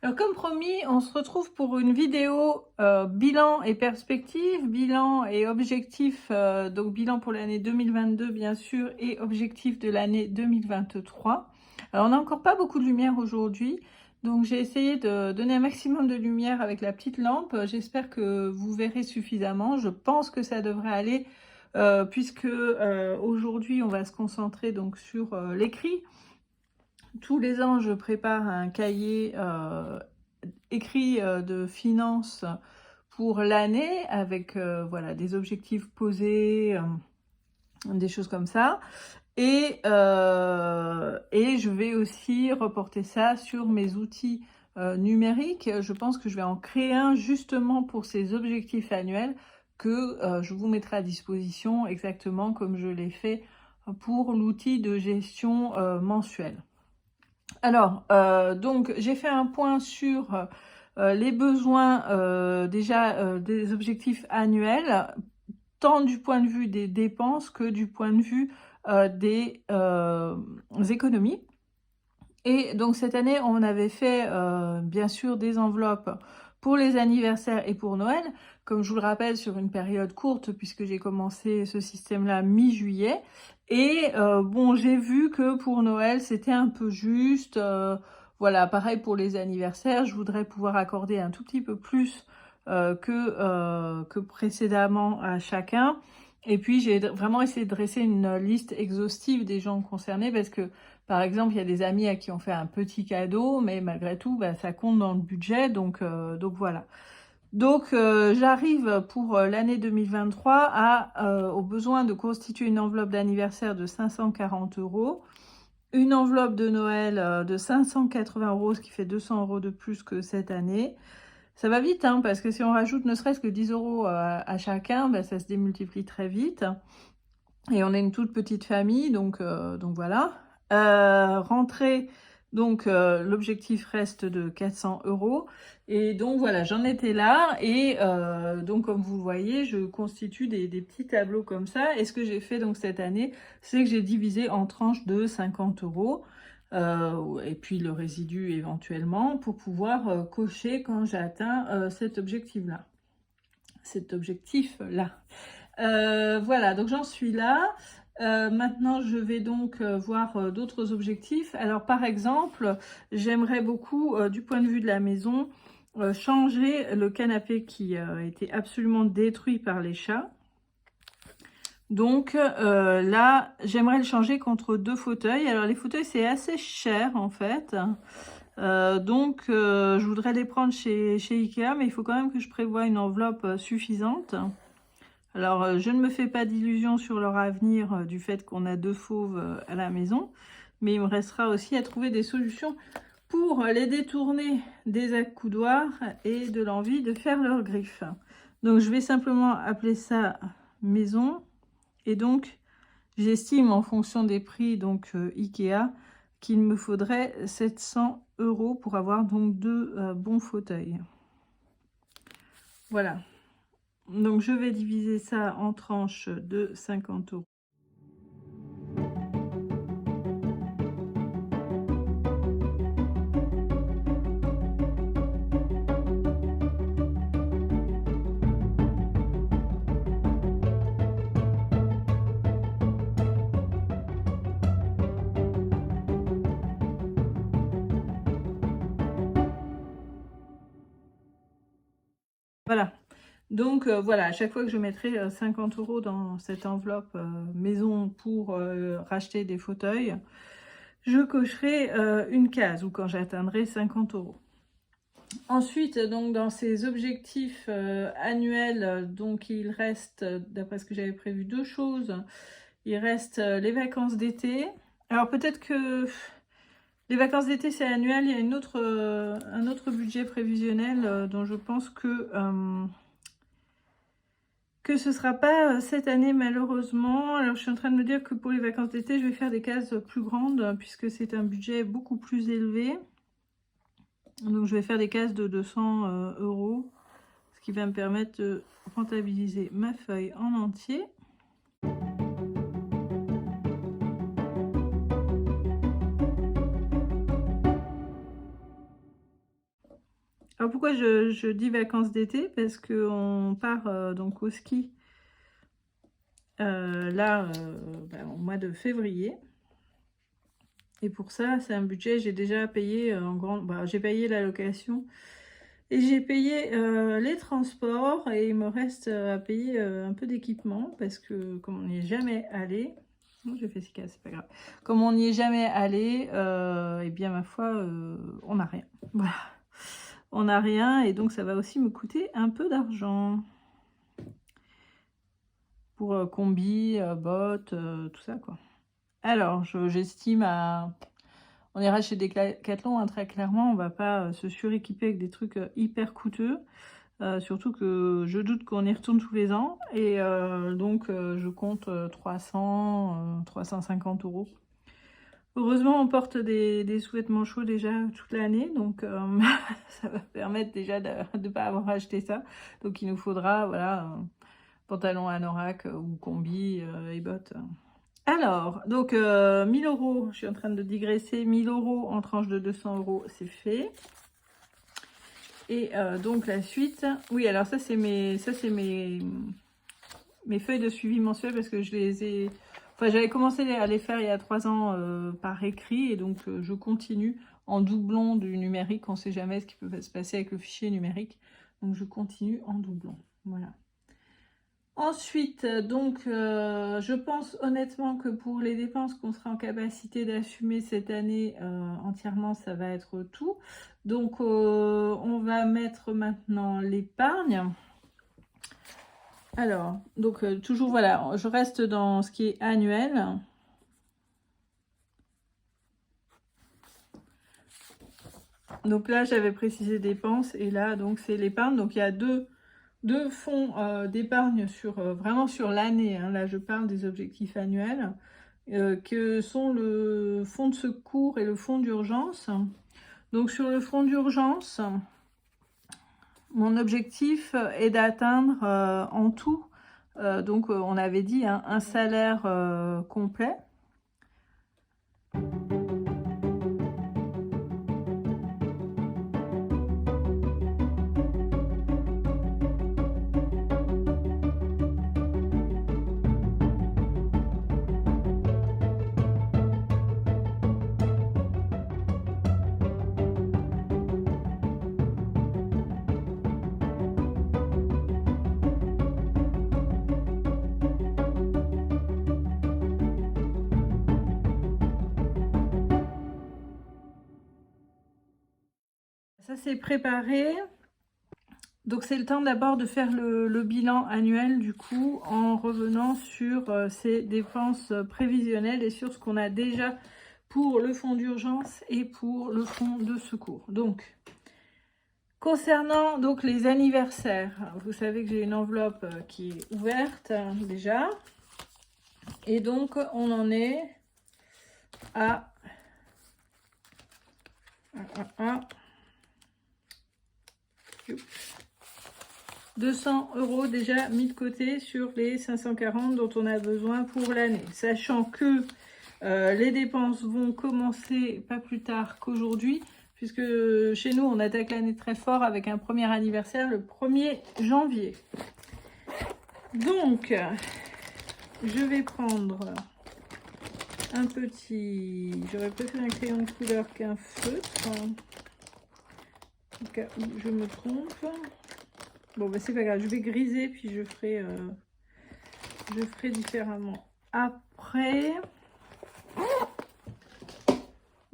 Alors comme promis, on se retrouve pour une vidéo bilan et perspective, bilan et objectif, donc bilan pour l'année 2022 bien sûr et objectif de l'année 2023. Alors on n'a encore pas beaucoup de lumière aujourd'hui, donc j'ai essayé de donner un maximum de lumière avec la petite lampe. J'espère que vous verrez suffisamment, je pense que ça devrait aller puisque aujourd'hui on va se concentrer donc sur l'écrit. Tous les ans, je prépare un cahier écrit de finances pour l'année avec voilà, des objectifs posés, des choses comme ça. Et je vais aussi reporter ça sur mes outils numériques. Je pense que je vais en créer un justement pour ces objectifs annuels que je vous mettrai à disposition exactement comme je l'ai fait pour l'outil de gestion mensuelle. Alors, donc j'ai fait un point sur les besoins déjà des objectifs annuels, tant du point de vue des dépenses que du point de vue des économies. Et donc cette année, on avait fait bien sûr des enveloppes pour les anniversaires et pour Noël, comme je vous le rappelle, sur une période courte, puisque j'ai commencé ce système-là mi-juillet. Et bon, j'ai vu que pour Noël, c'était un peu juste. Voilà, pareil pour les anniversaires, je voudrais pouvoir accorder un tout petit peu plus que précédemment à chacun. Et puis, j'ai vraiment essayé de dresser une liste exhaustive des gens concernés, parce que par exemple, il y a des amis à qui on fait un petit cadeau, mais malgré tout, bah, ça compte dans le budget, donc voilà. Donc j'arrive pour l'année 2023 au besoin de constituer une enveloppe d'anniversaire de 540 €, une enveloppe de Noël de 580 €, ce qui fait 200 € de plus que cette année. Ça va vite, hein, parce que si on rajoute ne serait-ce que 10 € à chacun, bah, ça se démultiplie très vite. Et on est une toute petite famille, donc voilà. Rentrée, donc l'objectif reste de 400 €. Et donc voilà, j'en étais là. Et donc comme vous le voyez, je constitue des petits tableaux comme ça. Et ce que j'ai fait donc cette année, c'est que j'ai divisé en tranches de 50 €. Et puis le résidu éventuellement, pour pouvoir cocher quand j'ai atteint cet objectif-là. Voilà, donc j'en suis là. Maintenant, je vais donc voir d'autres objectifs. Alors, par exemple, j'aimerais beaucoup, du point de vue de la maison, changer le canapé qui a été absolument détruit par les chats. Donc là, j'aimerais le changer contre 2 fauteuils. Alors, les fauteuils, c'est assez cher en fait. Donc, je voudrais les prendre chez Ikea, mais il faut quand même que je prévoie une enveloppe suffisante. Alors, je ne me fais pas d'illusions sur leur avenir du fait qu'on a 2 fauves à la maison, mais il me restera aussi à trouver des solutions pour les détourner des accoudoirs et de l'envie de faire leurs griffes. Donc, je vais simplement appeler ça maison. Et donc, j'estime en fonction des prix donc Ikea qu'il me faudrait 700 € pour avoir donc 2 bons fauteuils. Voilà. Donc, je vais diviser ça en tranches de 50 €. Voilà. Donc, voilà, à chaque fois que je mettrai 50 € dans cette enveloppe maison pour racheter des fauteuils, je cocherai une case, ou quand j'atteindrai 50 €. Ensuite, donc dans ces objectifs annuels, donc il reste, d'après ce que j'avais prévu, 2 choses. Il reste les vacances d'été. Alors peut-être que les vacances d'été c'est annuel, il y a un autre budget prévisionnel dont je pense que ce sera pas cette année malheureusement. Alors je suis en train de me dire que pour les vacances d'été, je vais faire des cases plus grandes puisque c'est un budget beaucoup plus élevé. Donc je vais faire des cases de 200 €, ce qui va me permettre de rentabiliser ma feuille en entier. Alors pourquoi je dis vacances d'été? Parce qu'on part donc au ski là au mois de février. Et pour ça, c'est un budget, j'ai déjà payé en grande... j'ai payé la location et j'ai payé les transports et il me reste à payer un peu d'équipement parce que comme on n'y est jamais allé... Non, j'ai fait 6 cas, c'est pas grave. Comme on n'y est jamais allé, et bien ma foi, on n'a rien. Voilà. On n'a rien et donc ça va aussi me coûter un peu d'argent. Pour combi, bottes, tout ça quoi. Alors, j'estime à... On ira chez Decathlon, hein, très clairement, on va pas se suréquiper avec des trucs hyper coûteux. Surtout que je doute qu'on y retourne tous les ans. Et donc, je compte 300, 350 €. Heureusement, on porte des sous-vêtements chauds déjà toute l'année. Donc, ça va permettre déjà de ne pas avoir acheté ça. Donc, il nous faudra, voilà, pantalon anorak ou combi et bottes. Alors, donc 1000 €, je suis en train de digresser, 1000 € en tranche de 200 €, c'est fait. Et donc la suite, oui, alors ça c'est mes feuilles de suivi mensuel parce que je les ai, enfin j'avais commencé à les faire il y a 3 ans par écrit et donc je continue en doublon du numérique, on ne sait jamais ce qui peut se passer avec le fichier numérique, donc je continue en doublon, voilà. Ensuite, donc, je pense honnêtement que pour les dépenses qu'on sera en capacité d'assumer cette année entièrement, ça va être tout. Donc, on va mettre maintenant l'épargne. Alors, donc, toujours, voilà, je reste dans ce qui est annuel. Donc là, j'avais précisé dépenses et là, donc, c'est l'épargne. Donc, il y a deux fonds d'épargne sur vraiment sur l'année, hein. Là je parle des objectifs annuels que sont le fonds de secours et le fonds d'urgence. Donc sur le fonds d'urgence, mon objectif est d'atteindre en tout donc on avait dit hein, un salaire complet. Ça c'est préparé. Donc c'est le temps d'abord de faire le bilan annuel du coup en revenant sur ces dépenses prévisionnelles et sur ce qu'on a déjà pour le fonds d'urgence et pour le fonds de secours. Donc concernant donc les anniversaires, vous savez que j'ai une enveloppe qui est ouverte déjà et donc on en est à 200 € déjà mis de côté sur les 540 dont on a besoin pour l'année, sachant que les dépenses vont commencer pas plus tard qu'aujourd'hui, puisque chez nous on attaque l'année très fort avec un premier anniversaire le 1er janvier. Donc je vais prendre un petit, j'aurais préféré un crayon de couleur qu'un feutre, au cas où je me trompe. Bon, bah c'est pas grave, je vais griser, puis je ferai différemment après.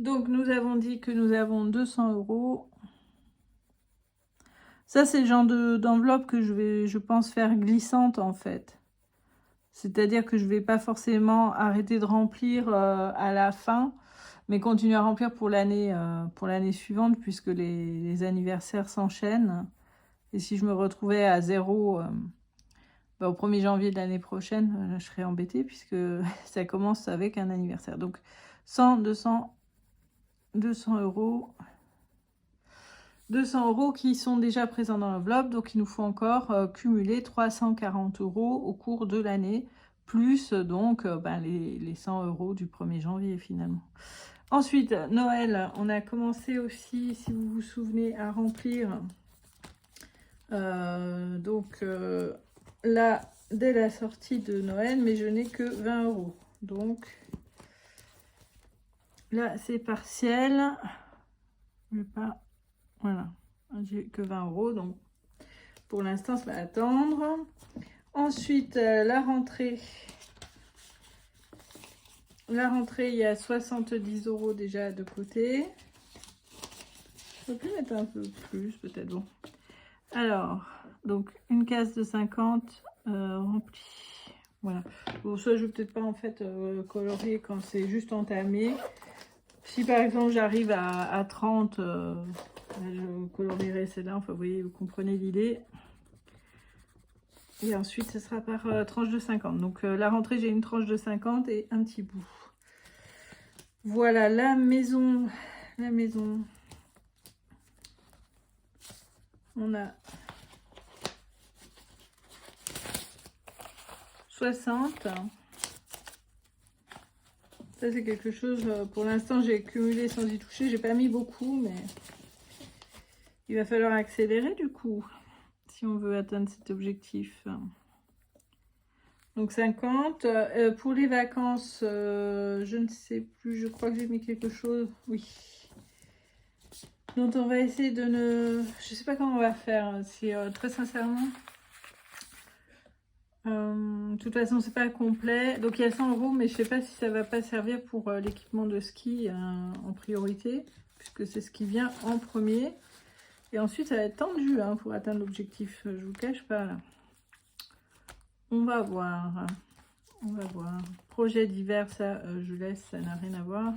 Donc, nous avons dit que nous avons 200 €. Ça, c'est le genre d'enveloppe que je pense faire glissante, en fait. C'est-à-dire que je vais pas forcément arrêter de remplir à la fin, mais continuer à remplir pour l'année suivante, puisque les anniversaires s'enchaînent. Et si je me retrouvais à 0 au 1er janvier de l'année prochaine, je serais embêtée puisque ça commence avec un anniversaire. Donc 100, 200, 200 €. 200 € qui sont déjà présents dans l'enveloppe. Donc il nous faut encore cumuler 340 € au cours de l'année, plus donc les 100 € du 1er janvier finalement. Ensuite, Noël, on a commencé aussi, si vous vous souvenez, à remplir Là, dès la sortie de Noël, mais je n'ai que 20 €. Donc là, c'est partiel. Mais pas... Voilà. J'ai que 20 €. Donc pour l'instant, ça va attendre. Ensuite, la rentrée. La rentrée, il y a 70 € déjà de côté. Je peux plus mettre un peu plus, peut-être. Bon. Alors, donc une case de 50 remplie. Voilà. Bon, ça, je vais peut-être pas en fait colorier quand c'est juste entamé. Si par exemple j'arrive à 30, je colorierai celle-là. Enfin, vous voyez, vous comprenez l'idée. Et ensuite, ce sera par tranche de 50. Donc, la rentrée, j'ai une tranche de 50 et un petit bout. Voilà, la maison. La maison. On a 60. Ça, c'est quelque chose, pour l'instant, j'ai cumulé sans y toucher. J'ai pas mis beaucoup, mais il va falloir accélérer du coup, si on veut atteindre cet objectif. Donc 50. Pour les vacances, je ne sais plus, je crois que j'ai mis quelque chose. Oui. Donc on va essayer de ne... Je sais pas comment on va faire, c'est très sincèrement... de toute façon, c'est pas complet. Donc il y a 100 €, mais je sais pas si ça va pas servir pour l'équipement de ski en priorité, puisque c'est ce qui vient en premier. Et ensuite, ça va être tendu hein, pour atteindre l'objectif. Je vous cache pas là. On va voir. On va voir. Projet d'hiver, ça, je laisse, ça n'a rien à voir.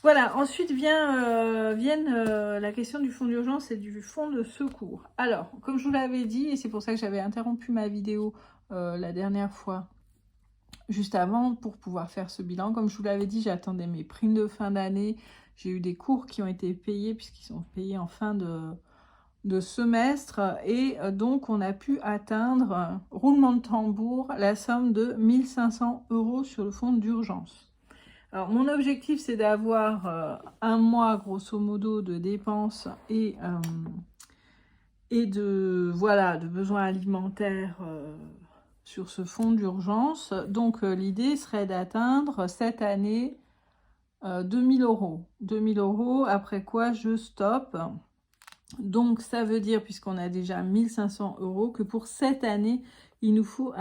Voilà, ensuite viennent la question du fonds d'urgence et du fonds de secours. Alors, comme je vous l'avais dit, et c'est pour ça que j'avais interrompu ma vidéo la dernière fois, juste avant, pour pouvoir faire ce bilan. Comme je vous l'avais dit, j'attendais mes primes de fin d'année. J'ai eu des cours qui ont été payés, puisqu'ils sont payés en fin de semestre. Et donc, on a pu atteindre, roulement de tambour, la somme de 1500 € sur le fonds d'urgence. Alors, mon objectif, c'est d'avoir un mois, grosso modo, de dépenses et de besoins alimentaires sur ce fonds d'urgence. Donc, l'idée serait d'atteindre cette année 2000 €. 2000 €, après quoi je stoppe. Donc, ça veut dire, puisqu'on a déjà 1500 €, que pour cette année, il nous faut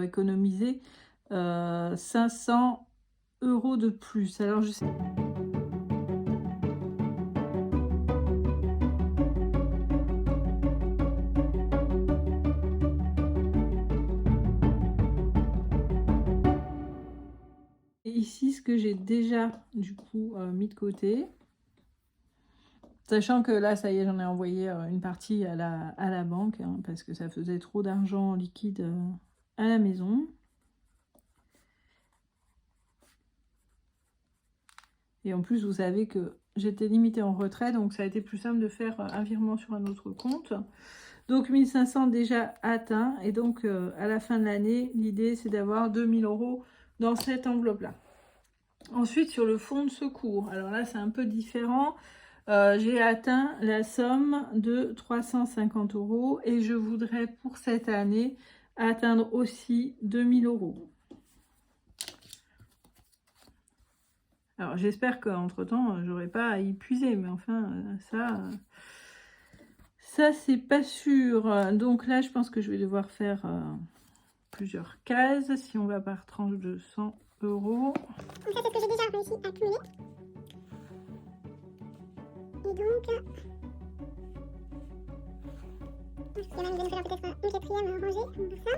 économiser 500 € de plus. Alors, je sais... Et ici, ce que j'ai déjà, du coup, mis de côté. Sachant que là, ça y est, j'en ai envoyé une partie à la banque, hein, parce que ça faisait trop d'argent liquide à la maison. Et en plus, vous savez que j'étais limitée en retrait, donc ça a été plus simple de faire un virement sur un autre compte. Donc 1500 déjà atteint, et donc à la fin de l'année, l'idée c'est d'avoir 2000 € dans cette enveloppe-là. Ensuite, sur le fonds de secours, alors là c'est un peu différent. J'ai atteint la somme de 350 € et je voudrais pour cette année atteindre aussi 2000 €. Alors j'espère qu'entre temps j'aurai pas à épuiser, mais enfin ça c'est pas sûr. Donc là je pense que je vais devoir faire plusieurs cases si on va par tranche de 100 €. Donc ça c'est ce que j'ai déjà réussi à cumuler. Et donc il y a même de nous faire peut-être une quatrième rangée pour ça.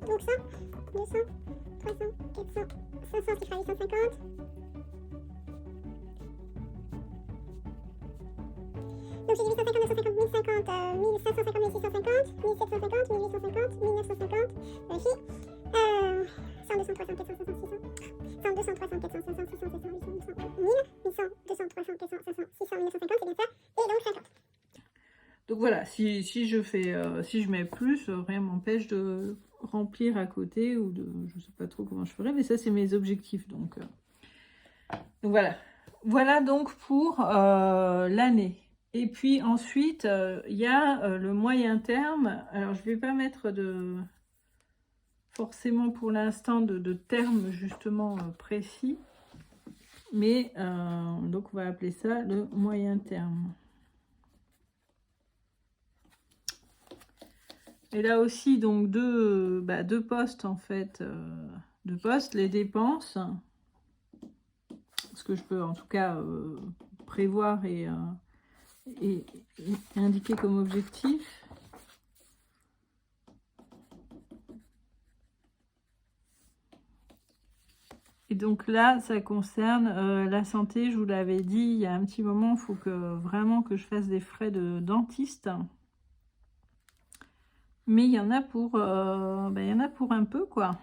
Donc 100, 200, 300, 400, 500, ce qui fera 850. Donc j'ai 850, 950, 1050, 1550, 1650, 1750, 1850, 1950. Vérifie. 100, 200, 300, 400, 500, 600. 100, 200, 300, 400, 500, 600, 700, 800, 900, 1000. 1100, 200, 300, 400, 500, 600, 1950, c'est bien ça. Et donc 50. Donc voilà, si je mets plus, rien m'empêche de remplir à côté, ou de, je sais pas trop comment je ferai, mais ça c'est mes objectifs. Donc voilà. Voilà donc pour l'année. Et puis ensuite, il y a le moyen terme. Alors je vais pas mettre de forcément pour l'instant de termes justement précis, mais donc on va appeler ça le moyen terme. Et là aussi donc deux postes en fait, deux postes, les dépenses, ce que je peux en tout cas prévoir et indiquer comme objectif. Et donc là, ça concerne la santé. Je vous l'avais dit il y a un petit moment, il faut que vraiment que je fasse des frais de dentiste. Mais il y en a pour, il y en a pour un peu, quoi.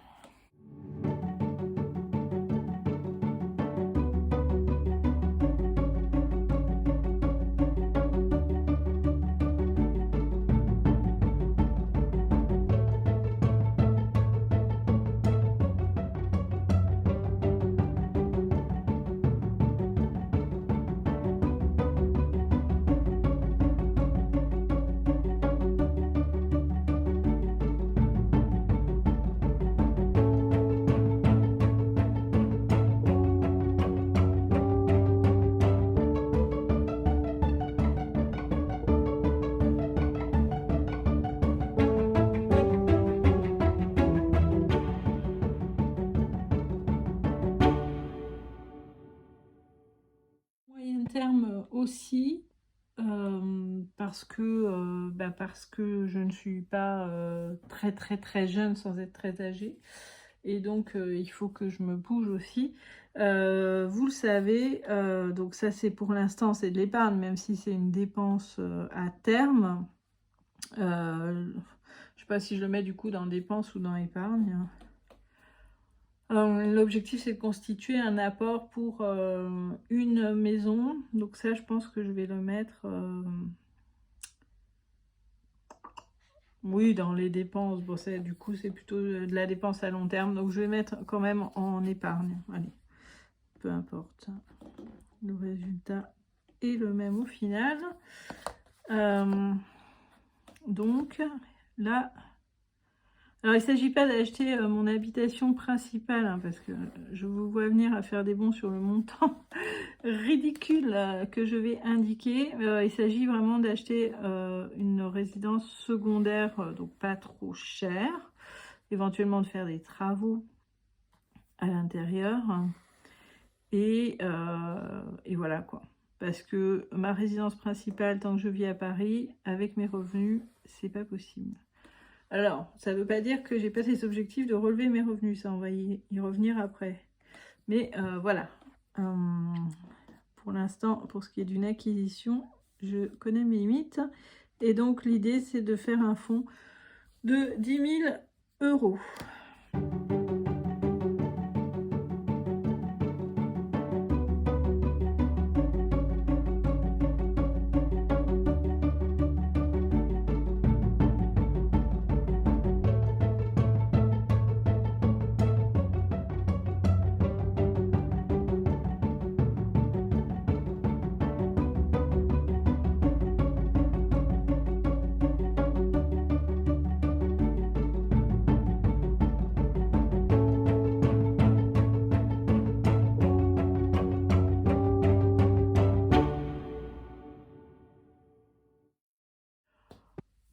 Moyen terme aussi, parce que je ne suis pas très jeune sans être très âgée, et donc il faut que je me bouge aussi. Vous le savez, donc ça c'est pour l'instant, c'est de l'épargne, même si c'est une dépense à terme. Je sais pas si je le mets du coup dans dépenses ou dans épargne. L'objectif c'est de constituer un apport pour une maison, donc ça je pense que je vais le mettre oui dans les dépenses. Bon, du coup c'est plutôt de la dépense à long terme, donc je vais mettre quand même en épargne. Allez, peu importe, le résultat est le même au final. Donc là, alors il ne s'agit pas d'acheter mon habitation principale, hein, parce que je vous vois venir à faire des bons sur le montant ridicule que je vais indiquer. Il s'agit vraiment d'acheter une résidence secondaire, donc pas trop chère, éventuellement de faire des travaux à l'intérieur, et voilà quoi. Parce que ma résidence principale, tant que je vis à Paris, avec mes revenus, c'est pas possible. Alors, ça ne veut pas dire que j'ai pas ces objectifs de relever mes revenus, ça on va y revenir après. Mais voilà, pour l'instant, pour ce qui est d'une acquisition, je connais mes limites. Et donc l'idée c'est de faire un fonds de 10 000 euros.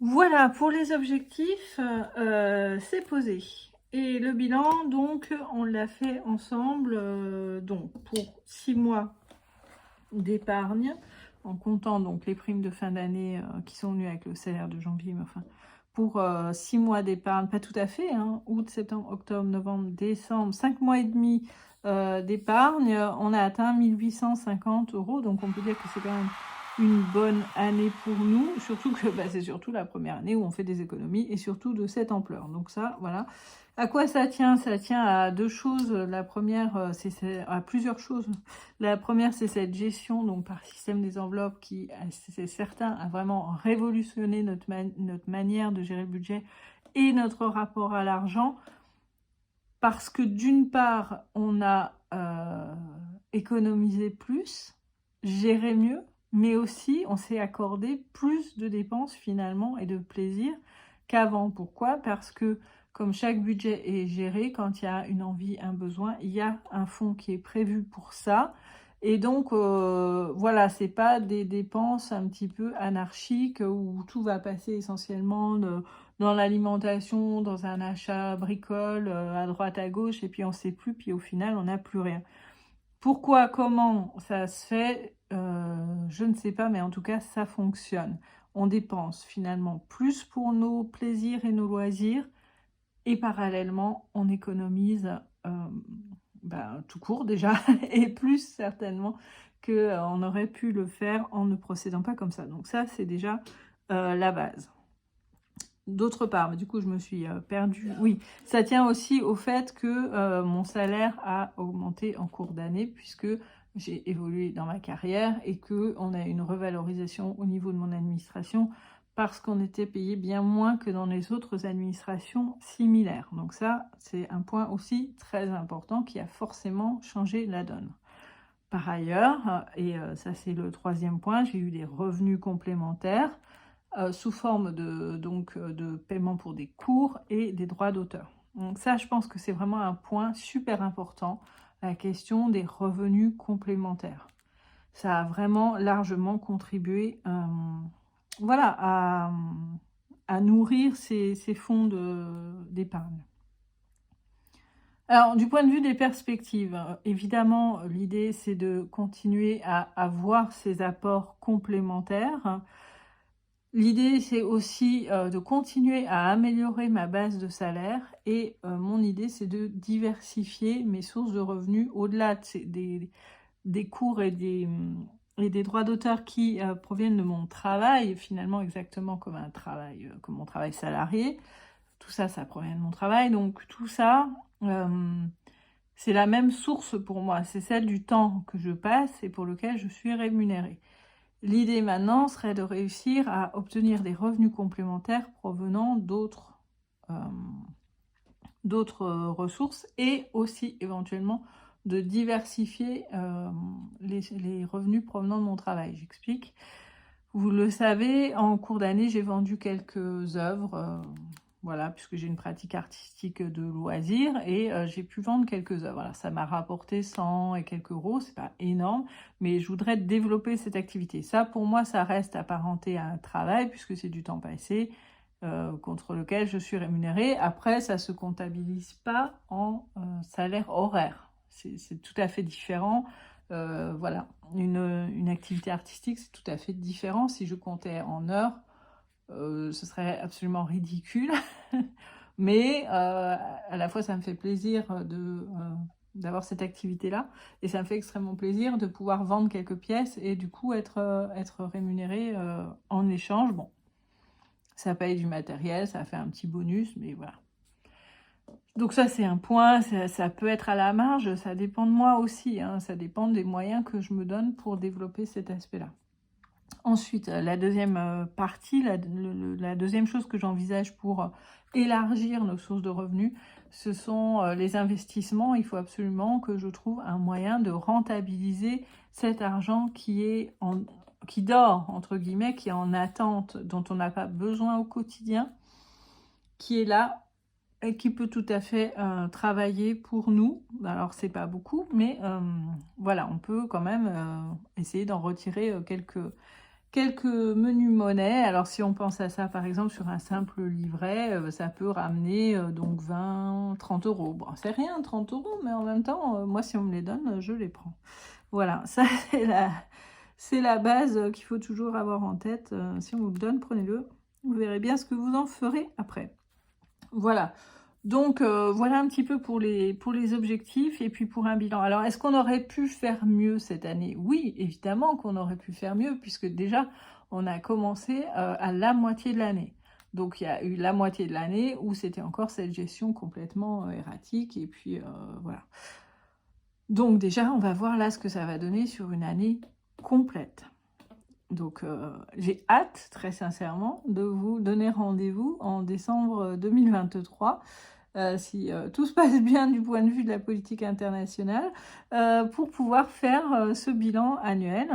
Voilà, pour les objectifs, c'est posé. Et le bilan, donc, on l'a fait ensemble, donc, pour 6 mois d'épargne, en comptant donc les primes de fin d'année qui sont venues avec le salaire de janvier, mais enfin, pour 6 mois d'épargne, pas tout à fait, hein, août, septembre, octobre, novembre, décembre, 5 mois et demi d'épargne, on a atteint 1 850 euros, donc on peut dire que c'est quand même une bonne année pour nous, surtout que c'est surtout la première année où on fait des économies, et surtout de cette ampleur. Donc ça, voilà. À quoi ça tient? Ça tient à deux choses. La première, c'est à plusieurs choses. La première, c'est cette gestion donc par système des enveloppes qui, c'est certain, a vraiment révolutionné notre manière de gérer le budget et notre rapport à l'argent, parce que d'une part, on a économisé plus, géré mieux, mais aussi on s'est accordé plus de dépenses finalement et de plaisir qu'avant. Pourquoi? Parce que comme chaque budget est géré, quand il y a une envie, un besoin, il y a un fonds qui est prévu pour ça. Et donc, voilà, c'est pas des dépenses un petit peu anarchiques où tout va passer essentiellement dans l'alimentation, dans un achat bricole, à droite, à gauche, et puis on sait plus, puis au final, on n'a plus rien. Pourquoi, comment ça se fait, je ne sais pas, mais en tout cas, ça fonctionne. On dépense finalement plus pour nos plaisirs et nos loisirs, et parallèlement, on économise tout court déjà, et plus certainement qu'on aurait pu le faire en ne procédant pas comme ça. Donc ça, c'est déjà la base. D'autre part, mais du coup, je me suis perdue. Oui, ça tient aussi au fait que mon salaire a augmenté en cours d'année, puisque j'ai évolué dans ma carrière et qu'on a une revalorisation au niveau de mon administration, parce qu'on était payé bien moins que dans les autres administrations similaires. Donc ça, c'est un point aussi très important qui a forcément changé la donne. Par ailleurs, et ça c'est le troisième point, j'ai eu des revenus complémentaires sous forme de paiement pour des cours et des droits d'auteur. Donc ça, je pense que c'est vraiment un point super important, la question des revenus complémentaires. Ça a vraiment largement contribué voilà, à nourrir ces fonds d'épargne. Alors, du point de vue des perspectives, évidemment, l'idée, c'est de continuer à avoir ces apports complémentaires. L'idée, c'est aussi de continuer à améliorer ma base de salaire, et mon idée, c'est de diversifier mes sources de revenus au-delà des cours et des droits d'auteur qui proviennent de mon travail, finalement exactement comme un travail, comme mon travail salarié. Tout ça, ça provient de mon travail. Donc tout ça, c'est la même source pour moi. C'est celle du temps que je passe et pour lequel je suis rémunérée. L'idée maintenant serait de réussir à obtenir des revenus complémentaires provenant d'autres ressources, et aussi éventuellement de diversifier les revenus provenant de mon travail. J'explique. Vous le savez, en cours d'année, j'ai vendu quelques œuvres, voilà, puisque j'ai une pratique artistique de loisirs, et j'ai pu vendre quelques œuvres. Voilà, ça m'a rapporté 100 et quelques euros, c'est pas énorme, mais je voudrais développer cette activité. Ça, pour moi, ça reste apparenté à un travail, puisque c'est du temps passé, contre lequel je suis rémunérée. Après, ça se comptabilise pas en salaire horaire. C'est tout à fait différent. Voilà, une activité artistique, c'est tout à fait différent. Si je comptais en heures, ce serait absolument ridicule. Mais à la fois, ça me fait plaisir d'avoir cette activité-là, et ça me fait extrêmement plaisir de pouvoir vendre quelques pièces et du coup être rémunérée en échange. Bon, ça paye du matériel, ça fait un petit bonus, mais voilà. Donc ça, c'est un point, ça peut être à la marge, ça dépend de moi aussi, hein, ça dépend des moyens que je me donne pour développer cet aspect-là. Ensuite, la deuxième partie, la deuxième chose que j'envisage pour élargir nos sources de revenus, ce sont les investissements. Il faut absolument que je trouve un moyen de rentabiliser cet argent qui dort, entre guillemets, qui est en attente, dont on n'a pas besoin au quotidien, qui est là et qui peut tout à fait travailler pour nous. Alors, c'est pas beaucoup, mais voilà, on peut quand même essayer d'en retirer quelques menus monnaie. Alors, si on pense à ça, par exemple, sur un simple livret, ça peut ramener donc 20, 30 euros. Bon, c'est rien, 30 euros, mais en même temps, moi, si on me les donne, je les prends. Voilà, ça, c'est la base qu'il faut toujours avoir en tête. Si on vous le donne, prenez-le. Vous verrez bien ce que vous en ferez après. Voilà. Donc, voilà un petit peu pour les objectifs et puis pour un bilan. Alors, est-ce qu'on aurait pu faire mieux cette année? Oui, évidemment qu'on aurait pu faire mieux, puisque déjà, on a commencé à la moitié de l'année. Donc, il y a eu la moitié de l'année où c'était encore cette gestion complètement erratique. Et puis, voilà. Donc, déjà, on va voir là ce que ça va donner sur une année complète. Donc, j'ai hâte, très sincèrement, de vous donner rendez-vous en décembre 2023, si tout se passe bien du point de vue de la politique internationale, pour pouvoir faire ce bilan annuel.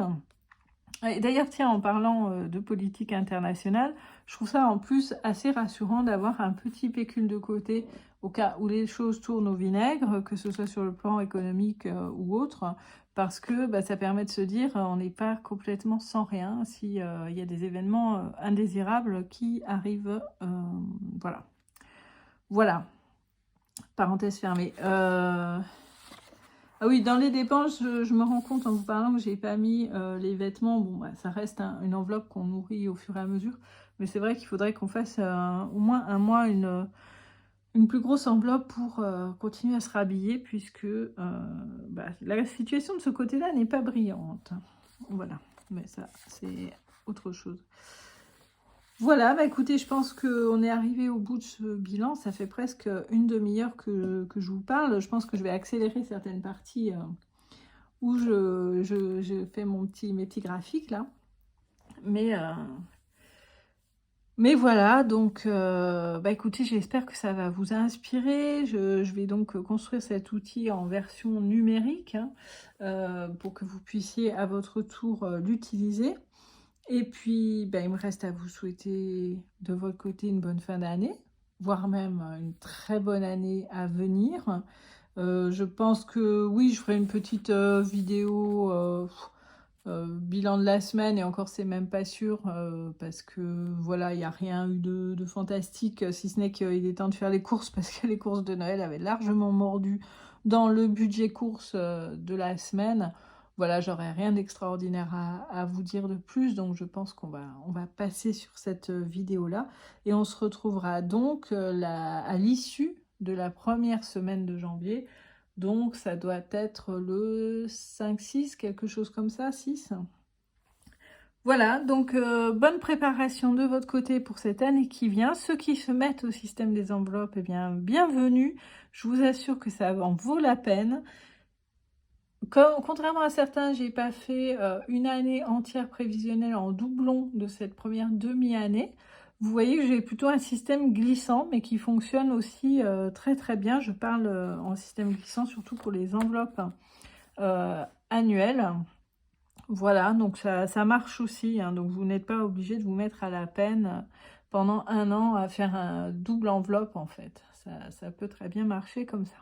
Et d'ailleurs, tiens, en parlant de politique internationale, je trouve ça en plus assez rassurant d'avoir un petit pécule de côté au cas où les choses tournent au vinaigre, que ce soit sur le plan économique ou autre, parce que bah, ça permet de se dire on n'est pas complètement sans rien s'il y a des événements indésirables qui arrivent. Voilà. Voilà. Parenthèse fermée. Ah oui, dans les dépenses, je me rends compte en vous parlant que j'ai pas mis les vêtements. Bon, bah, ça reste une enveloppe qu'on nourrit au fur et à mesure. Mais c'est vrai qu'il faudrait qu'on fasse au moins un mois une plus grosse enveloppe pour continuer à se rhabiller, puisque bah, la situation de ce côté-là n'est pas brillante. Voilà, mais ça, c'est autre chose. Voilà, bah écoutez, je pense qu'on est arrivé au bout de ce bilan. Ça fait presque une demi-heure que je vous parle. Je pense que je vais accélérer certaines parties où je fais mes petits graphiques là. Mais voilà, donc bah écoutez, j'espère que ça va vous inspirer. Je vais donc construire cet outil en version numérique hein, pour que vous puissiez à votre tour l'utiliser. Et puis, ben, il me reste à vous souhaiter de votre côté une bonne fin d'année, voire même une très bonne année à venir. Je pense que oui, je ferai une petite vidéo bilan de la semaine, et encore c'est même pas sûr, parce que voilà, il n'y a rien eu de fantastique, si ce n'est qu'il est temps de faire les courses, parce que les courses de Noël avaient largement mordu dans le budget course de la semaine. Voilà, j'aurais rien d'extraordinaire à vous dire de plus, donc je pense qu'on va passer sur cette vidéo-là. Et on se retrouvera donc à l'issue de la première semaine de janvier. Donc ça doit être le 5-6, quelque chose comme ça, 6. Voilà, donc bonne préparation de votre côté pour cette année qui vient. Ceux qui se mettent au système des enveloppes, eh bien, bienvenue. Je vous assure que ça en vaut la peine. Contrairement à certains, j'ai pas fait une année entière prévisionnelle en doublon de cette première demi-année. Vous voyez que j'ai plutôt un système glissant, mais qui fonctionne aussi très très bien. Je parle en système glissant, surtout pour les enveloppes annuelles. Voilà, donc ça marche aussi. Hein, donc vous n'êtes pas obligé de vous mettre à la peine pendant un an à faire un double enveloppe en fait. Ça peut très bien marcher comme ça.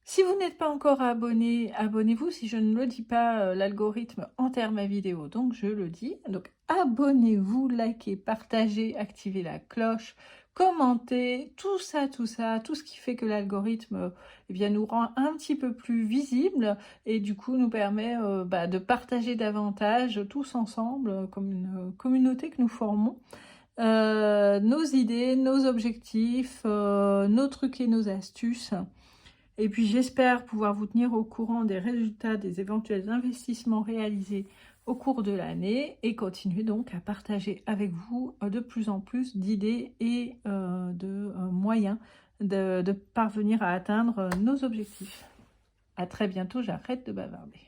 Si vous n'êtes pas encore abonné, abonnez-vous. Si je ne le dis pas, l'algorithme enterre ma vidéo, donc je le dis. Donc abonnez-vous, likez, partagez, activez la cloche, commentez, tout ça, tout ce qui fait que l'algorithme eh bien, nous rend un petit peu plus visible et du coup nous permet de partager davantage tous ensemble, comme une communauté que nous formons. Nos idées, nos objectifs, nos trucs et nos astuces. Et puis j'espère pouvoir vous tenir au courant des résultats des éventuels investissements réalisés au cours de l'année et continuer donc à partager avec vous de plus en plus d'idées et de moyens de parvenir à atteindre nos objectifs. À très bientôt, j'arrête de bavarder.